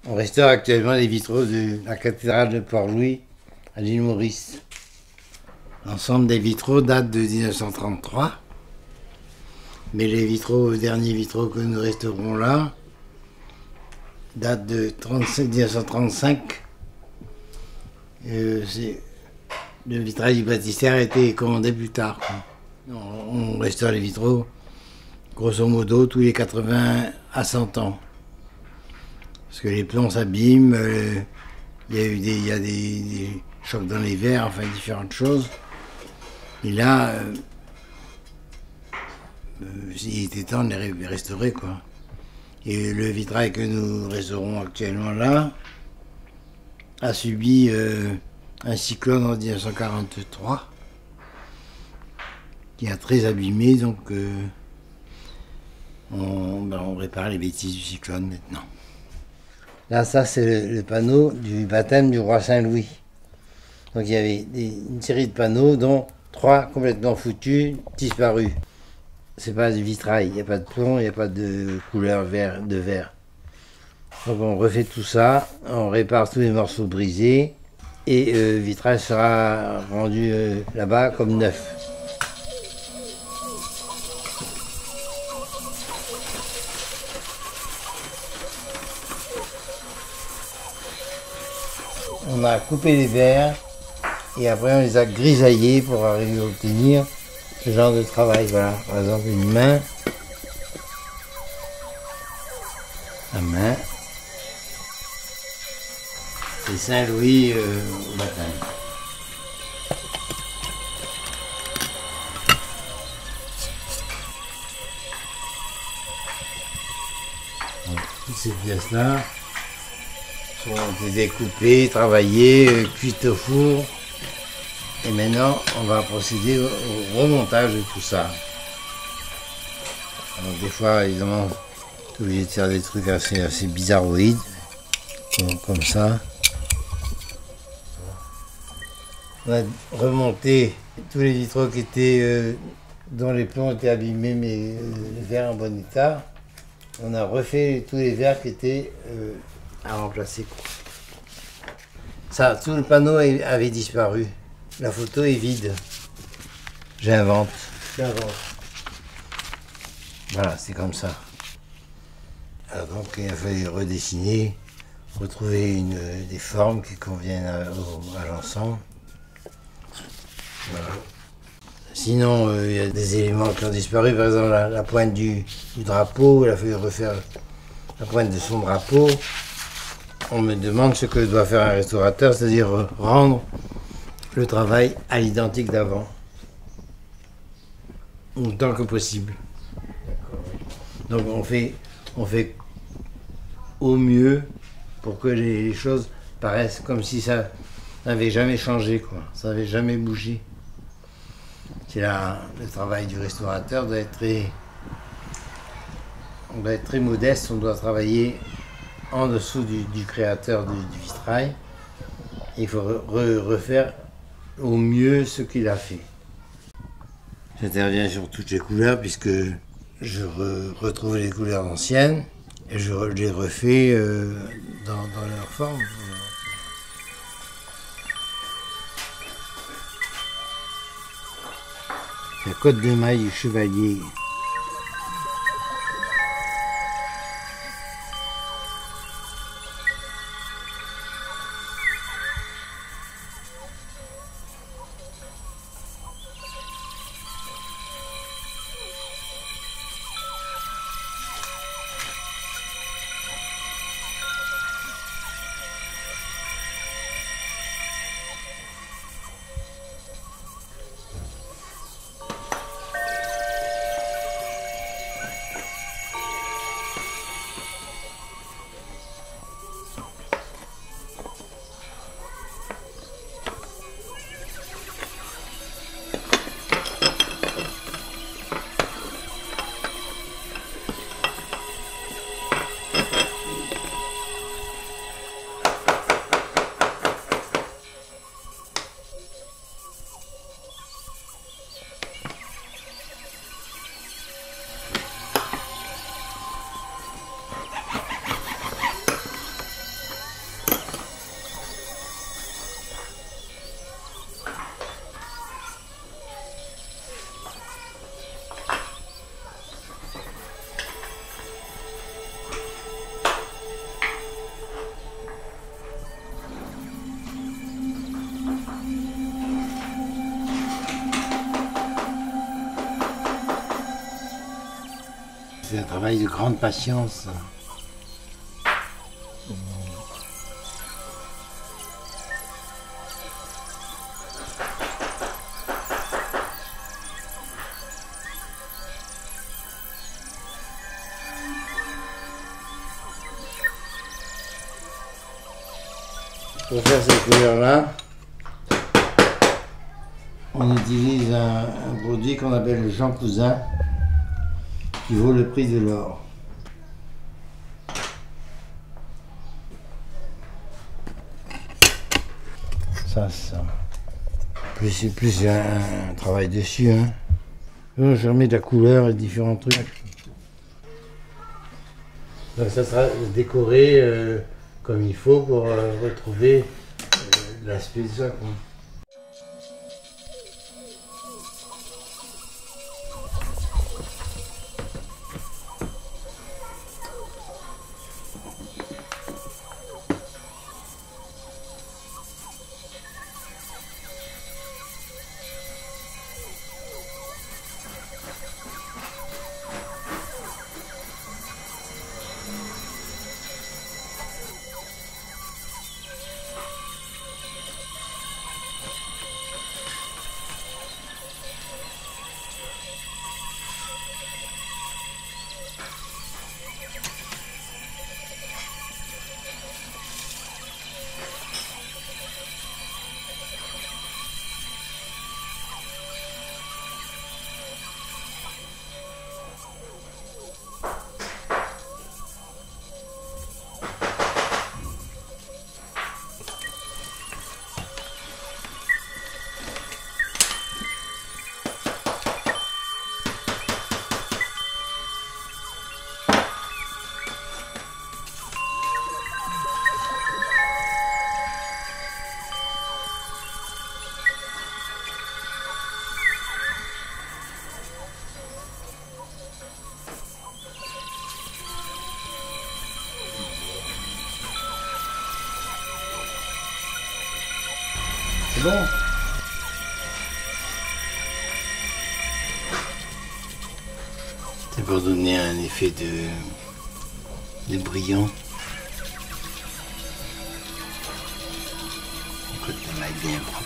On restaure actuellement les vitraux de la cathédrale de Port-Louis à l'île Maurice. L'ensemble des vitraux date de 1933, mais les derniers vitraux que nous restaurons là datent de 1935. Le vitrail du baptistère a été commandé plus tard. On restaure les vitraux grosso modo tous les 80 à 100 ans. Parce que les plombs s'abîment, il y a des chocs dans les verres, enfin différentes choses. Et là, il était temps de les restaurer, quoi. Et le vitrail que nous restaurons actuellement là a subi un cyclone en 1943 qui a très abîmé, donc on répare les bêtises du cyclone maintenant. Là, ça c'est le panneau du baptême du roi Saint-Louis. Donc il y avait une série de panneaux dont 3 complètement foutus, disparus. C'est pas du vitrail, il n'y a pas de plomb, il n'y a pas de couleur de verre. Donc on refait tout ça, on répare tous les morceaux brisés et le vitrail sera rendu là-bas comme neuf. On a coupé les verres et après on les a grisaillés pour arriver à obtenir ce genre de travail. Voilà, par exemple une main, la main, c'est Saint-Louis au baptême. Toutes ces pièces-là ont été découpées, travaillées, cuites au four. Et maintenant, on va procéder au remontage de tout ça. Alors, des fois, évidemment, on est obligé de faire des trucs assez bizarroïdes, comme ça. On a remonté tous les vitraux qui étaient, dont les plombs étaient abîmés, mais les verres en bon état. On a refait tous les verres qui étaient à remplacer. Ça, tout le panneau avait disparu. La photo est vide. J'invente. Voilà, c'est comme ça. Alors donc il a fallu redessiner, retrouver des formes qui conviennent à l'ensemble. Voilà. Sinon, il y a des éléments qui ont disparu, par exemple la pointe du drapeau, il a fallu refaire la pointe de son drapeau. On me demande ce que doit faire un restaurateur, c'est-à-dire rendre le travail à l'identique d'avant, autant que possible. Donc on fait au mieux pour que les choses paraissent comme si ça n'avait jamais changé, quoi. Ça n'avait jamais bougé. C'est là le travail du restaurateur doit être très modeste, on doit travailler en dessous du créateur du vitrail. Il faut refaire au mieux ce qu'il a fait. J'interviens sur toutes les couleurs puisque je retrouve les couleurs anciennes et je les refais dans leur forme. La cotte de maille du chevalier. C'est un travail de grande patience. Pour faire ces couleurs-là, on utilise un produit qu'on appelle le Jean Cousin, qui vaut le prix de l'or. Ça. Plus un travail dessus. Hein. Je remets de la couleur et différents trucs. Donc ça sera décoré comme il faut pour retrouver l'aspect de ça. Quoi. C'est bon. C'est pour donner un effet de brillant. Le côté de maille bien propre.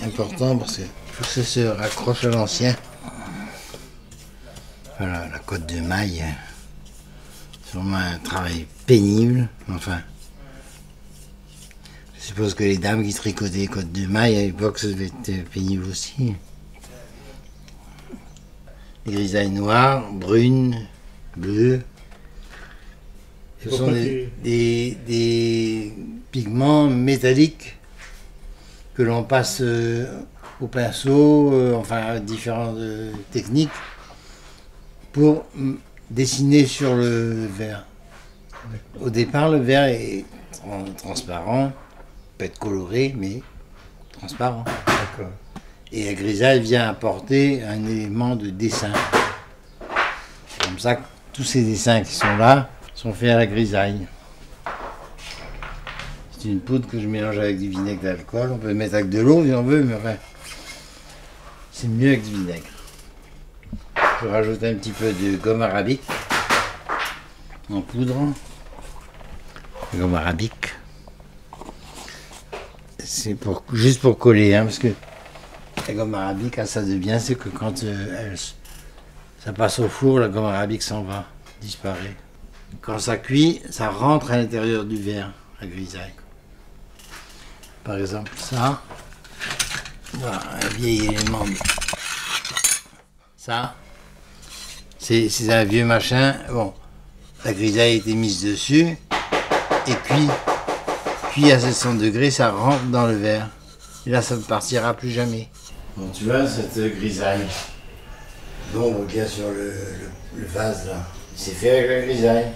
Important parce que faut que ça se raccroche à l'ancien. Voilà, la cotte de maille. C'est vraiment un travail pénible. Enfin, je suppose que les dames qui tricotaient les cottes de maille à l'époque, ça devait être pénible aussi. Les grisailles noires, brunes, bleues. Ce sont des pigments métalliques que l'on passe au pinceau, enfin différentes techniques pour dessiner sur le verre. Au départ, le verre est transparent, peut être coloré, mais transparent. D'accord. Et la grisaille vient apporter un élément de dessin. C'est comme ça que tous ces dessins qui sont là sont faits à la grisaille. C'est une poudre que je mélange avec du vinaigre d'alcool. On peut mettre avec de l'eau si on veut, mais enfin, c'est mieux avec du vinaigre. Je rajoute un petit peu de gomme arabique en poudre. Gomme arabique. C'est juste pour coller, hein, parce que la gomme arabique, ça devient, c'est que quand ça passe au four, la gomme arabique s'en va, disparaît. Quand ça cuit, ça rentre à l'intérieur du verre, la grisaille. Par exemple, ça, voilà, un vieil élément. Ça, c'est un vieux machin. Bon, la grisaille a été mise dessus et cuit à 700 degrés, ça rentre dans le verre. Et là, ça ne partira plus jamais. Bon, tu vois, cette grisaille, l'ombre qu'il y a sur le vase là, c'est fait avec la grisaille.